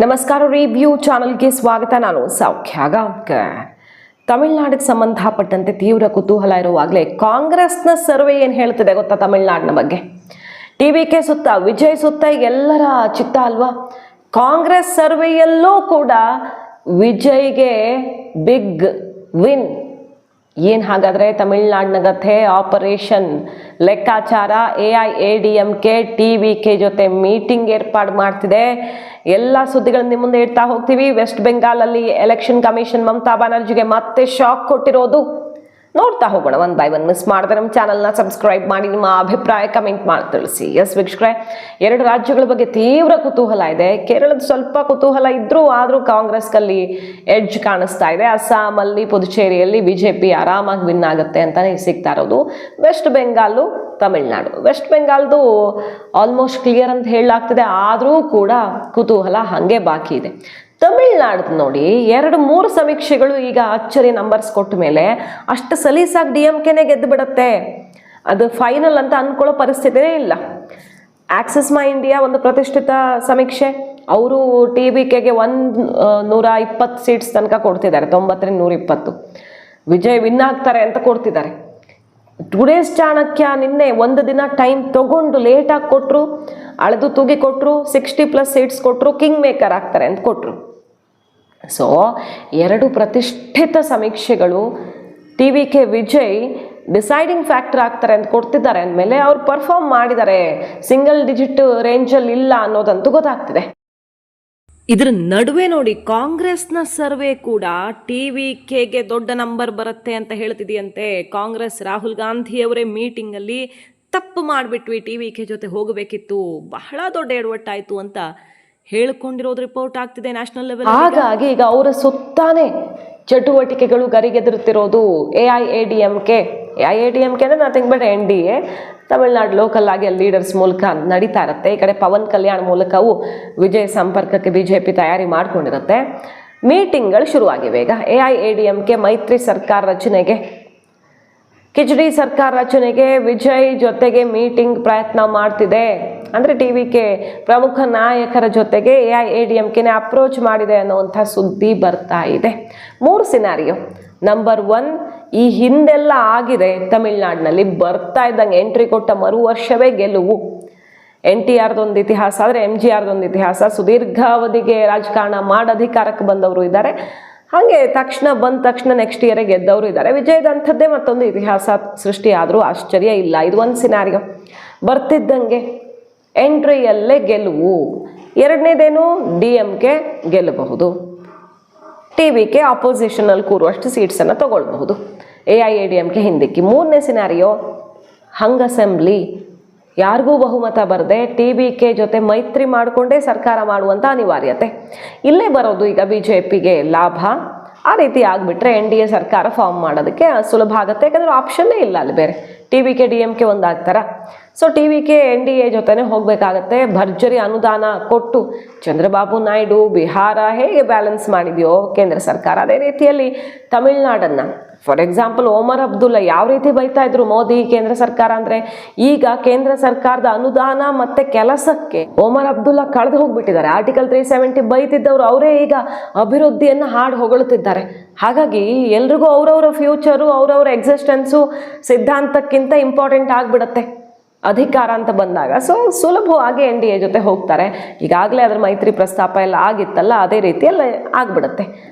ನಮಸ್ಕಾರ. ರಿವ್ಯೂ ಚಾನಲ್ಗೆ ಸ್ವಾಗತ. ನಾನು ಸೌಖ್ಯ ಗಾಂವ್ಕರ್. ತಮಿಳುನಾಡಿಗೆ ಸಂಬಂಧಪಟ್ಟಂತೆ ತೀವ್ರ ಕುತೂಹಲ ಇರುವಾಗಲೇ ಕಾಂಗ್ರೆಸ್ನ ಸರ್ವೆ ಏನು ಹೇಳ್ತಿದೆ ಗೊತ್ತಾ ತಮಿಳುನಾಡಿನ ಬಗ್ಗೆ? ಟಿವಿಕೆ ಸುತ್ತ, ವಿಜಯ್ ಸುತ್ತ ಎಲ್ಲರ ಚಿತ್ತ ಅಲ್ವಾ? ಕಾಂಗ್ರೆಸ್ ಸರ್ವೆಯಲ್ಲೂ ಕೂಡ ವಿಜಯ್ಗೆ ಬಿಗ್ ವಿನ್. ಏನು ಹಾಗಾದರೆ ತಮಿಳುನಾಡಿನ ಕಥೆ? ಆಪರೇಷನ್ ಲೆಕ್ಕಾಚಾರ. AIADMK TVK ಜೊತೆ ಮೀಟಿಂಗ್ ಏರ್ಪಾಡು ಮಾಡ್ತಿದೆ. ಎಲ್ಲ ಸುದ್ದಿಗಳನ್ನ ನಿಮ್ಮ ಮುಂದೆ ಇಡ್ತಾ ಹೋಗ್ತೀವಿ. ವೆಸ್ಟ್ ಬೆಂಗಾಲಲ್ಲಿ ಎಲೆಕ್ಷನ್ ಕಮಿಷನ್ ಮಮತಾ ಬ್ಯಾನರ್ಜಿಗೆ ಮತ್ತೆ ಶಾಕ್ ಕೊಟ್ಟಿರೋದು ನೋಡ್ತಾ ಹೋಗೋಣ ಒನ್ ಬೈ ಒನ್. ಮಿಸ್ ಮಾಡಿದ್ರೆ ನಮ್ಮ ಚಾನಲ್ನ ಸಬ್ಸ್ಕ್ರೈಬ್ ಮಾಡಿ, ನಿಮ್ಮ ಅಭಿಪ್ರಾಯ ಕಮೆಂಟ್ ಮಾಡಿ ತಿಳಿಸಿ. ಎಸ್ ವೀಕ್ಷಕರೇ, ಎರಡು ರಾಜ್ಯಗಳ ಬಗ್ಗೆ ತೀವ್ರ ಕುತೂಹಲ ಇದೆ. ಕೇರಳದ ಸ್ವಲ್ಪ ಕುತೂಹಲ ಆದರೂ ಕಾಂಗ್ರೆಸ್ಗಲ್ಲಿ ಎಡ್ಜ್ ಕಾಣಿಸ್ತಾ ಇದೆ. ಅಸ್ಸಾಮಲ್ಲಿ, ಪುದುಚೇರಿಯಲ್ಲಿ ಬಿಜೆಪಿ ಆರಾಮಾಗಿ ವಿನ್ ಆಗುತ್ತೆ ಅಂತಾನೆ ಸಿಗ್ತಾ ಇರೋದು. ವೆಸ್ಟ್ ಬೆಂಗಾಲು, ತಮಿಳ್ನಾಡು. ವೆಸ್ಟ್ ಬೆಂಗಾಲ್ದು ಆಲ್ಮೋಸ್ಟ್ ಕ್ಲಿಯರ್ ಅಂತ ಹೇಳಲಾಗ್ತಿದೆ, ಆದರೂ ಕೂಡ ಕುತೂಹಲ ಹಾಗೆ ಬಾಕಿ ಇದೆ. ತಮಿಳ್ನಾಡು ನೋಡಿ, 2-3 ಸಮೀಕ್ಷೆಗಳು ಈಗ ಅಚ್ಚರಿ ನಂಬರ್ಸ್ ಕೊಟ್ಟ ಮೇಲೆ ಅಷ್ಟು ಸಲೀಸಾಗಿ DMKನೇ ಗೆದ್ದು ಬಿಡುತ್ತೆ, ಅದು ಫೈನಲ್ ಅಂತ ಅಂದ್ಕೊಳ್ಳೋ ಪರಿಸ್ಥಿತಿನೇ ಇಲ್ಲ. ಆಕ್ಸಿಸ್ ಮೈ ಇಂಡಿಯಾ ಒಂದು ಪ್ರತಿಷ್ಠಿತ ಸಮೀಕ್ಷೆ, ಅವರು TVKಗೆ 120 ಸೀಟ್ಸ್ ತನಕ ಕೊಡ್ತಿದ್ದಾರೆ, 90-120. ವಿಜಯ್ ವಿನ್ ಆಗ್ತಾರೆ ಅಂತ ಕೊಡ್ತಿದ್ದಾರೆ. ಟುಡೇಸ್ ಚಾಣಕ್ಯ ನಿನ್ನೆ ಒಂದು ದಿನ ಟೈಮ್ ತಗೊಂಡು ಲೇಟಾಗಿ ಕೊಟ್ಟರು, ಅಳೆದು ತೂಗಿ ಕೊಟ್ಟರು, 60+ ಸೀಟ್ಸ್ ಕೊಟ್ಟರು, ಕಿಂಗ್ ಮೇಕರ್ ಆಗ್ತಾರೆ ಅಂತ ಕೊಟ್ಟರು. ಸೊ 2 ಪ್ರತಿಷ್ಠಿತ ಸಮೀಕ್ಷೆಗಳು TVK ವಿಜಯ್ ಡಿಸೈಡಿಂಗ್ ಫ್ಯಾಕ್ಟರ್ ಆಗ್ತಾರೆ ಅಂತ ಕೊಡ್ತಿದ್ದಾರೆ ಅಂದಮೇಲೆ ಅವ್ರು ಪರ್ಫಾರ್ಮ್ ಮಾಡಿದ್ದಾರೆ, ಸಿಂಗಲ್ ಡಿಜಿಟ್ ರೇಂಜಲ್ಲಿ ಇಲ್ಲ ಅನ್ನೋದಂತೂ ಗೊತ್ತಾಗ್ತಿದೆ. ಇದರ ನಡುವೆ ನೋಡಿ, ಕಾಂಗ್ರೆಸ್ನ ಸರ್ವೆ ಕೂಡ TVKಗೆ ದೊಡ್ಡ ನಂಬರ್ ಬರುತ್ತೆ ಅಂತ ಹೇಳ್ತಿದೆಯಂತೆ. ಕಾಂಗ್ರೆಸ್ ರಾಹುಲ್ ಗಾಂಧಿ ಅವರೇ ಮೀಟಿಂಗಲ್ಲಿ ತಪ್ಪು ಮಾಡಿಬಿಟ್ವಿ, TVK ಜೊತೆ ಹೋಗಬೇಕಿತ್ತು, ಬಹಳ ದೊಡ್ಡ ಎಡವಟ್ಟಾಯಿತು ಅಂತ ಹೇಳ್ಕೊಂಡಿರೋದು ರಿಪೋರ್ಟ್ ಆಗ್ತಿದೆ ನ್ಯಾಷನಲ್ ಲೆವೆಲ್. ಹಾಗಾಗಿ ಈಗ ಅವರ ಸುತ್ತಾನೆ ಚಟುವಟಿಕೆಗಳು ಗರಿಗೆದರುತ್ತಿರೋದು. AIADMK ಅಂದರೆ nothing but NDA, Tamil Nadu local ಆಗಿ ಲೀಡರ್ಸ್ ಮೂಲಕ ನಡೀತಾ ಇರುತ್ತೆ. ಈ ಕಡೆ ಪವನ್ ಕಲ್ಯಾಣ್ ಮೂಲಕವೂ ವಿಜಯ್ ಸಂಪರ್ಕಕ್ಕೆ BJP ತಯಾರಿ ಮಾಡ್ಕೊಂಡಿರುತ್ತೆ. ಮೀಟಿಂಗ್ಗಳು ಶುರುವಾಗಿವೆ ಈಗ. AIADMK ಮೈತ್ರಿ ಸರ್ಕಾರ ರಚನೆಗೆ, ಕಿಚಡಿ ಸರ್ಕಾರ ರಚನೆಗೆ ವಿಜಯ್ ಜೊತೆಗೆ ಮೀಟಿಂಗ್ ಪ್ರಯತ್ನ ಮಾಡ್ತಿದೆ. ಅಂದರೆ TVK ಪ್ರಮುಖ ನಾಯಕರ ಜೊತೆಗೆ AIADMKನೇ ಅಪ್ರೋಚ್ ಮಾಡಿದೆ ಅನ್ನುವಂಥ ಸುದ್ದಿ ಬರ್ತಾ ಇದೆ. 3 ಸಿನಾರಿಯೋ. ನಂಬರ್ 1, ಈ ಹಿಂದೆಲ್ಲ ಆಗಿದೆ ತಮಿಳ್ನಾಡಿನಲ್ಲಿ, ಬರ್ತಾ ಇದ್ದಂಗೆ ಎಂಟ್ರಿ ಕೊಟ್ಟ ಮರು ವರ್ಷವೇ ಗೆಲುವು. NTRದೊಂದು ಇತಿಹಾಸ ಆದರೆ MGRದೊಂದು ಇತಿಹಾಸ. ಸುದೀರ್ಘಾವಧಿಗೆ ರಾಜಕಾರಣ ಮಾಡಿ ಅಧಿಕಾರಕ್ಕೆ ಬಂದವರು ಇದ್ದಾರೆ, ಹಾಗೆ ಬಂದ ತಕ್ಷಣ ನೆಕ್ಸ್ಟ್ ಇಯರೇ ಗೆದ್ದವರು ಇದ್ದಾರೆ. ವಿಜಯದಂಥದ್ದೇ ಮತ್ತೊಂದು ಇತಿಹಾಸ ಸೃಷ್ಟಿ ಆದರೂ ಆಶ್ಚರ್ಯ ಇಲ್ಲ. ಇದು ಒಂದು ಸಿನಾರಿಯೋ. ಬರ್ತಿದ್ದಂಗೆ ಎಂಟ್ರಿಯಲ್ಲೇ ಗೆಲುವು. ಎರಡನೇದೇನು, DMK ಗೆಲ್ಲಬಹುದು, TVK ಆಪೋಸಿಷನಲ್ಲಿ ಕೂರುವಷ್ಟು ಸೀಟ್ಸನ್ನು ತಗೊಳ್ಬಹುದು, AIADMK ಹಿಂದಿಕ್ಕಿ. 3ನೇ ಸಿನಾರಿಯೋ, ಹಂಗ್ ಅಸೆಂಬ್ಲಿ, ಯಾರಿಗೂ ಬಹುಮತ ಬರದೆ TVK ಜೊತೆ ಮೈತ್ರಿ ಮಾಡಿಕೊಂಡೇ ಸರ್ಕಾರ ಮಾಡುವಂಥ ಅನಿವಾರ್ಯತೆ. ಇಲ್ಲೇ ಬರೋದು ಈಗ BJPಗೆ ಲಾಭ. ಆ ರೀತಿ ಆಗಿಬಿಟ್ರೆ NDA ಸರ್ಕಾರ ಫಾರ್ಮ್ ಮಾಡೋದಕ್ಕೆ ಸುಲಭ ಆಗುತ್ತೆ, ಯಾಕಂದರೆ ಆಪ್ಷನ್ನೇ ಇಲ್ಲ ಅಲ್ಲಿ ಬೇರೆ. TVK DMK ಒಂದಾಗ್ತಾರ. ಸೊ TVK NDA ಜೊತೆನೇ ಹೋಗಬೇಕಾಗತ್ತೆ. ಭರ್ಜರಿ ಅನುದಾನ ಕೊಟ್ಟು ಚಂದ್ರಬಾಬು ನಾಯ್ಡು ಬಿಹಾರ ಹೇಗೆ ಬ್ಯಾಲೆನ್ಸ್ ಮಾಡಿದೆಯೋ ಕೇಂದ್ರ ಸರ್ಕಾರ, ಅದೇ ರೀತಿಯಲ್ಲಿ ತಮಿಳ್ನಾಡನ್ನು, ಫಾರ್ ಎಕ್ಸಾಂಪಲ್ ಒಮರ್ ಅಬ್ದುಲ್ಲಾ ಯಾವ ರೀತಿ ಬೈತಾ ಇದ್ರು ಮೋದಿ ಕೇಂದ್ರ ಸರ್ಕಾರ ಅಂದರೆ, ಈಗ ಕೇಂದ್ರ ಸರ್ಕಾರದ ಅನುದಾನ ಮತ್ತು ಕೆಲಸಕ್ಕೆ ಒಮರ್ ಅಬ್ದುಲ್ಲಾ ಕಳೆದು ಹೋಗ್ಬಿಟ್ಟಿದ್ದಾರೆ. ಆರ್ಟಿಕಲ್ 370 ಬೈತಿದ್ದವರು ಅವರೇ ಈಗ ಅಭಿವೃದ್ಧಿಯನ್ನು ಹಾಡು ಹೊಗಳುತ್ತಿದ್ದಾರೆ. ಹಾಗಾಗಿ ಎಲ್ರಿಗೂ ಅವರವರ ಫ್ಯೂಚರು, ಅವರವರ ಎಕ್ಸಿಸ್ಟೆನ್ಸು ಸಿದ್ಧಾಂತಕ್ಕಿಂತ ಇಂಪಾರ್ಟೆಂಟ್ ಆಗಿಬಿಡುತ್ತೆ ಅಧಿಕಾರ ಅಂತ ಬಂದಾಗ. ಸೊ ಸುಲಭವಾಗಿ NDA ಜೊತೆ ಹೋಗ್ತಾರೆ. ಈಗಾಗಲೇ ಅದರ ಮೈತ್ರಿ ಪ್ರಸ್ತಾಪ ಎಲ್ಲ ಆಗಿತ್ತಲ್ಲ, ಅದೇ ರೀತಿಯಲ್ಲ ಆಗಿಬಿಡುತ್ತೆ.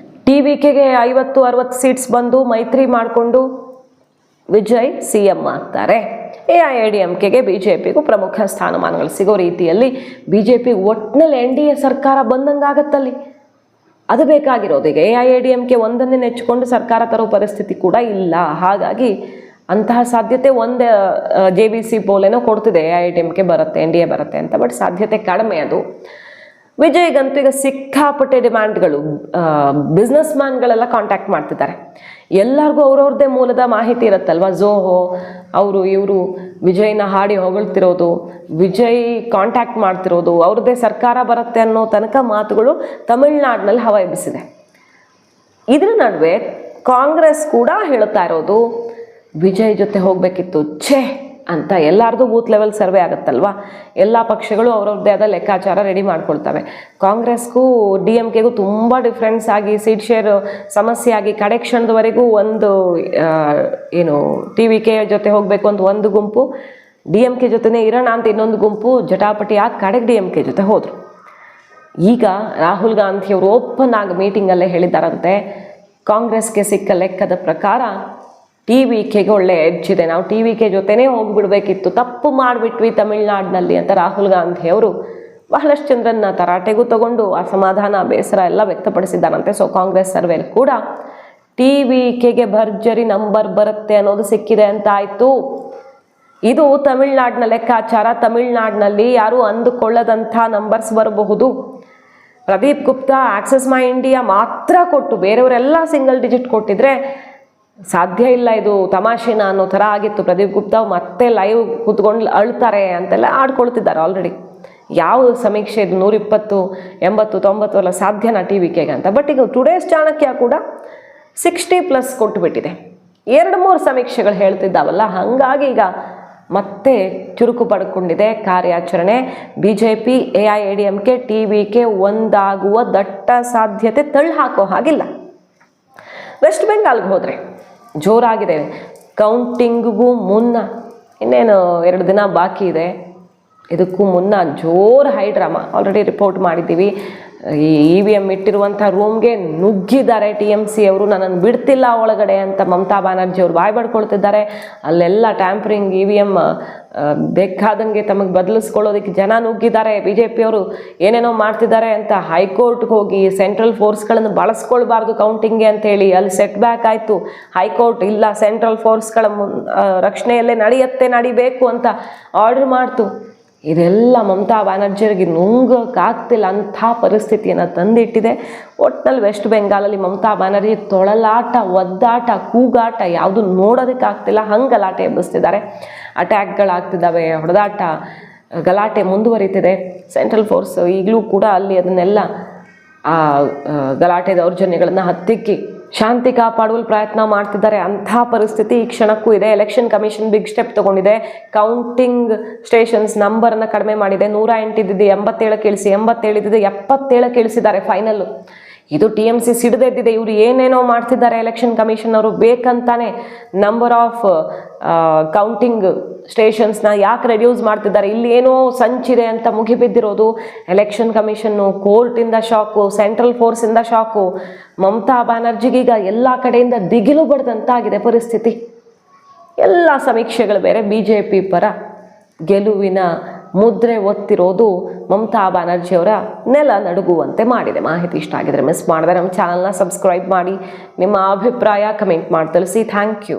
TVKಗೆ 50-60 ಸೀಟ್ಸ್ ಬಂದು ಮೈತ್ರಿ ಮಾಡಿಕೊಂಡು ವಿಜಯ್ CM ಆಗ್ತಾರೆ. AIADMKಗೆ BJPಗೂ ಪ್ರಮುಖ ಸ್ಥಾನಮಾನಗಳು ಸಿಗೋ ರೀತಿಯಲ್ಲಿ BJP ಒಟ್ಟಿನಲ್ಲಿ NDA ಸರ್ಕಾರ ಬಂದಂಗಾಗತ್ತಲ್ಲಿ. ಅದು ಬೇಕಾಗಿರೋದು. ಈಗ AIADMK ಒಂದನ್ನೇ ನೆಚ್ಚಿಕೊಂಡು ಸರ್ಕಾರ ತರೋ ಪರಿಸ್ಥಿತಿ ಕೂಡ ಇಲ್ಲ. ಹಾಗಾಗಿ ಅಂತಹ ಸಾಧ್ಯತೆ ಒಂದು JVC ಪೋಲೇನೋ ಕೊಡ್ತಿದೆ, AIADMK ಬರುತ್ತೆ, NDA ಬರುತ್ತೆ ಅಂತ. ಬಟ್ ಸಾಧ್ಯತೆ ಕಡಿಮೆ ಅದು. ವಿಜಯ್ಗಂತೂ ಈಗ ಸಿಕ್ಕಾಪಟ್ಟೆ ಡಿಮ್ಯಾಂಡ್ಗಳು. ಬಿಸ್ನೆಸ್ ಮ್ಯಾನ್ಗಳೆಲ್ಲ ಕಾಂಟ್ಯಾಕ್ಟ್ ಮಾಡ್ತಿದ್ದಾರೆ. ಎಲ್ಲರಿಗೂ ಅವ್ರವ್ರದ್ದೇ ಮೂಲದ ಮಾಹಿತಿ ಇರುತ್ತಲ್ವ. ಝೋಹೋ ಇವರು ವಿಜಯ್ನ ಹಾಡಿ ಹೊಗಳ್ತಿರೋದು, ವಿಜಯ್ ಕಾಂಟ್ಯಾಕ್ಟ್ ಮಾಡ್ತಿರೋದು, ಅವ್ರದ್ದೇ ಸರ್ಕಾರ ಬರುತ್ತೆ ಅನ್ನೋ ತನಕ ಮಾತುಗಳು ತಮಿಳ್ನಾಡಿನಲ್ಲಿ ಹವಾ ಎಬ್ಬಿಸಿದೆ. ಇದ್ರ ನಡುವೆ ಕಾಂಗ್ರೆಸ್ ಕೂಡ ಹೇಳ್ತಾ ಇರೋದು, ವಿಜಯ್ ಜೊತೆ ಹೋಗಬೇಕಿತ್ತು, ಅಂತ ಎಲ್ಲರದು ಬೂತ್ ಲೆವೆಲ್ ಸರ್ವೆ ಆಗುತ್ತಲ್ವ, ಎಲ್ಲ ಪಕ್ಷಗಳು ಅವ್ರವ್ರದ್ದೇ ಆದ ಲೆಕ್ಕಾಚಾರ ರೆಡಿ ಮಾಡ್ಕೊಳ್ತವೆ. ಕಾಂಗ್ರೆಸ್ಗೂ DMKಗೂ ತುಂಬ ಡಿಫ್ರೆನ್ಸ್ ಆಗಿ ಸೀಟ್ ಶೇರ್ ಸಮಸ್ಯೆ ಆಗಿ ಕಡೆ ಕ್ಷಣದವರೆಗೂ ಒಂದು TVK ಜೊತೆ ಹೋಗಬೇಕು ಅಂತ ಒಂದು ಗುಂಪು, DMK ಜೊತೆನೇ ಇರೋಣ ಅಂತ ಇನ್ನೊಂದು ಗುಂಪು ಜಟಾಪಟಿ ಆಗಿ ಕಡೆಗೆ DMK ಜೊತೆ ಹೋದರು. ಈಗ ರಾಹುಲ್ ಗಾಂಧಿಯವರು ಓಪನ್ ಆಗಿ ಮೀಟಿಂಗಲ್ಲೇ ಹೇಳಿದ್ದಾರಂತೆ, ಕಾಂಗ್ರೆಸ್ಗೆ ಸಿಕ್ಕ ಲೆಕ್ಕದ ಪ್ರಕಾರ TVKಗೆ ಒಳ್ಳೆ ಎಡ್ಜ್ ಇದೆ, ನಾವು TVK ಜೊತೆನೇ ಹೋಗಿಬಿಡ್ಬೇಕಿತ್ತು, ತಪ್ಪು ಮಾಡಿಬಿಟ್ವಿ ತಮಿಳ್ನಾಡಿನಲ್ಲಿ ಅಂತ ರಾಹುಲ್ ಗಾಂಧಿಯವರು ಬಹಳಷ್ಟು ಜನರನ್ನ ತರಾಟೆಗೂ ತಗೊಂಡು ಅಸಮಾಧಾನ ಬೇಸರ ಎಲ್ಲ ವ್ಯಕ್ತಪಡಿಸಿದ್ದಾರಂತೆ. ಸೊ ಕಾಂಗ್ರೆಸ್ ಸರ್ವೆಯಲ್ಲಿ ಕೂಡ TVKಗೆ ಭರ್ಜರಿ ನಂಬರ್ ಬರುತ್ತೆ ಅನ್ನೋದು ಸಿಕ್ಕಿದೆ ಅಂತ ಆಯಿತು. ಇದು ತಮಿಳ್ನಾಡಿನ ಲೆಕ್ಕಾಚಾರ. ತಮಿಳ್ನಾಡಿನಲ್ಲಿ ಯಾರು ಅಂದುಕೊಳ್ಳದಂಥ ನಂಬರ್ಸ್ ಬರಬಹುದು. ಪ್ರದೀಪ್ ಗುಪ್ತಾ ಆಕ್ಸೆಸ್ ಮೈ ಇಂಡಿಯಾ ಮಾತ್ರ ಕೊಟ್ಟು ಬೇರೆಯವರೆಲ್ಲ ಸಿಂಗಲ್ ಡಿಜಿಟ್ ಕೊಟ್ಟಿದ್ರೆ ಸಾಧ್ಯ ಇಲ್ಲ, ಇದು ತಮಾಷೆನ ಅನ್ನೋ ಥರ ಆಗಿತ್ತು. ಪ್ರದೀಪ್ ಗುಪ್ತಾ ಮತ್ತೆ ಲೈವ್ ಕೂತ್ಕೊಂಡು ಅಳ್ತಾರೆ ಅಂತೆಲ್ಲ ಆಡ್ಕೊಳ್ತಿದ್ದಾರೆ ಆಲ್ರೆಡಿ. ಯಾವ ಸಮೀಕ್ಷೆ ಇದು 120, 80, 90 ಎಲ್ಲ ಸಾಧ್ಯನಾ TVKಗೆ ಅಂತ. ಬಟ್ ಈಗ ಟುಡೇಸ್ ಚಾಣಕ್ಯ ಕೂಡ 60+ ಕೊಟ್ಟುಬಿಟ್ಟಿದೆ. 2-3 ಸಮೀಕ್ಷೆಗಳು ಹೇಳ್ತಿದ್ದಾವಲ್ಲ, ಹಾಗಾಗಿ ಈಗ ಮತ್ತೆ ಚುರುಕು ಪಡ್ಕೊಂಡಿದೆ ಕಾರ್ಯಾಚರಣೆ. BJP AIADMK TVK ಒಂದಾಗುವ ದಟ್ಟ ಸಾಧ್ಯತೆ ತಳ್ಳಿ ಹಾಕೋ ಹಾಗಿಲ್ಲ. ವೆಸ್ಟ್ ಬೆಂಗಾಲ್ಗೆ ಹೋದರೆ ಜೋರಾಗಿದೆ. ಕೌಂಟಿಂಗ್ಗೂ ಮುನ್ನ ಇನ್ನೇನು 2 ದಿನ ಬಾಕಿ ಇದೆ. ಇದಕ್ಕೂ ಮುನ್ನ ಜೋರು ಹೈ ಡ್ರಾಮಾ ಆಲ್ರೆಡಿ ರಿಪೋರ್ಟ್ ಮಾಡಿದ್ದೀವಿ. ಈ EVM ಇಟ್ಟಿರುವಂಥ ರೂಮ್ಗೆ ನುಗ್ಗಿದ್ದಾರೆ TMC ಅವರು, ನನ್ನನ್ನು ಬಿಡ್ತಿಲ್ಲ ಒಳಗಡೆ ಅಂತ ಮಮತಾ ಬ್ಯಾನರ್ಜಿ ಅವರು ಬಾಯ್ ಬಡ್ಕೊಳ್ತಿದ್ದಾರೆ. ಅಲ್ಲೆಲ್ಲ ಟ್ಯಾಂಪರಿಂಗ್ EVM ಬೇಕಾದಂಗೆ ತಮಗೆ ಬದಲಿಸ್ಕೊಳ್ಳೋದಕ್ಕೆ ಜನ ನುಗ್ಗಿದ್ದಾರೆ. BJP ಅವರು ಏನೇನೋ ಮಾಡ್ತಿದ್ದಾರೆ ಅಂತ ಹೈಕೋರ್ಟ್ಗೆ ಹೋಗಿ ಸೆಂಟ್ರಲ್ ಫೋರ್ಸ್ಗಳನ್ನು ಬಳಸ್ಕೊಳ್ಬಾರ್ದು ಕೌಂಟಿಂಗ್ಗೆ ಅಂತೇಳಿ ಅಲ್ಲಿ ಸೆಟ್ ಬ್ಯಾಕ್ ಆಯಿತು. ಹೈಕೋರ್ಟ್ ಇಲ್ಲ, ಸೆಂಟ್ರಲ್ ಫೋರ್ಸ್ಗಳ ರಕ್ಷಣೆಯಲ್ಲೇ ನಡಿಬೇಕು ಅಂತ ಆರ್ಡರ್ ಮಾಡ್ತು. ಇದೆಲ್ಲ ಮಮತಾ ಬ್ಯಾನರ್ಜಿಯವರಿಗೆ ನುಂಗೋಕ್ಕಾಗ್ತಿಲ್ಲ ಅಂಥ ಪರಿಸ್ಥಿತಿಯನ್ನು ತಂದಿಟ್ಟಿದೆ. ಒಟ್ಟಿನಲ್ಲಿ ವೆಸ್ಟ್ ಬೆಂಗಾಲಲ್ಲಿ ಮಮತಾ ಬ್ಯಾನರ್ಜಿ ತೊಳಲಾಟ, ಒದ್ದಾಟ, ಕೂಗಾಟ ಯಾವುದು ನೋಡೋದಕ್ಕಾಗ್ತಿಲ್ಲ, ಹಂಗೆ ಗಲಾಟೆ ಎಬ್ಬಿಸ್ತಿದ್ದಾರೆ. ಅಟ್ಯಾಕ್ಗಳಾಗ್ತಿದ್ದಾವೆ, ಹೊಡೆದಾಟ, ಗಲಾಟೆ ಮುಂದುವರಿತಿದೆ. ಸೆಂಟ್ರಲ್ ಫೋರ್ಸ್ ಈಗಲೂ ಕೂಡ ಅಲ್ಲಿ ಅದನ್ನೆಲ್ಲ ಗಲಾಟೆ ದೌರ್ಜನ್ಯಗಳನ್ನು ಹತ್ತಿಕ್ಕಿ ಶಾಂತಿ ಕಾಪಾಡುವ ಪ್ರಯತ್ನ ಮಾಡ್ತಿದ್ದಾರೆ. ಅಂಥ ಪರಿಸ್ಥಿತಿ ಈ ಕ್ಷಣಕ್ಕೂ ಇದೆ. ಎಲೆಕ್ಷನ್ ಕಮಿಷನ್ ಬಿಗ್ ಸ್ಟೆಪ್ ತಗೊಂಡಿದೆ. ಕೌಂಟಿಂಗ್ ಸ್ಟೇಷನ್ಸ್ ನಂಬರ್ನ ಕಡಿಮೆ ಮಾಡಿದೆ. 108 ಇದ್ದಿದ್ದು 87 ಇಳಿಸಿ, 87 ಇದ್ದಿದ್ದು 77 ಇಳಿಸಿದ್ದಾರೆ ಫೈನಲ್ಲು. ಇದು TMC ಸಿಡಿದೆದ್ದಿದೆ. ಇವರು ಏನೇನೋ ಮಾಡ್ತಿದ್ದಾರೆ ಎಲೆಕ್ಷನ್ ಕಮಿಷನ್ ಅವರು, ಬೇಕಂತಾನೆ ನಂಬರ್ ಆಫ್ ಕೌಂಟಿಂಗ್ ಸ್ಟೇಷನ್ಸ್ನ ಯಾಕೆ ರೆಡ್ಯೂಸ್ ಮಾಡ್ತಿದ್ದಾರೆ, ಇಲ್ಲಿ ಏನೋ ಸಂಚಿದೆ ಅಂತ ಮುಗಿಬಿದ್ದಿರೋದು. ಎಲೆಕ್ಷನ್ ಕಮಿಷನ್ನು, ಕೋರ್ಟಿಂದ ಶಾಕು, ಸೆಂಟ್ರಲ್ ಫೋರ್ಸಿಂದ ಶಾಕು. ಮಮತಾ ಬ್ಯಾನರ್ಜಿಗೀಗ ಎಲ್ಲ ಕಡೆಯಿಂದ ದಿಗಿಲು ಬಡ್ದಂತಾಗಿದೆ ಪರಿಸ್ಥಿತಿ. ಎಲ್ಲ ಸಮೀಕ್ಷೆಗಳು ಬೇರೆ BJP ಪರ ಗೆಲುವಿನ ಮುದ್ರೆ ಒತ್ತಿರೋದು ಮಮತಾ ಬ್ಯಾನರ್ಜಿಯವರ ನೆಲ ನಡುಗುವಂತೆ ಮಾಡಿದೆ. ಮಾಹಿತಿ ಇಷ್ಟ ಆಗಿದ್ರೆ ಮಿಸ್ ಮಾಡಿದ್ರೆ ನಮ್ಮ ಚಾನಲ್ನ ಸಬ್ಸ್ಕ್ರೈಬ್ ಮಾಡಿ, ನಿಮ್ಮ ಅಭಿಪ್ರಾಯ ಕಮೆಂಟ್ ಮಾಡಿ ತಿಳಿಸಿ. Thank you.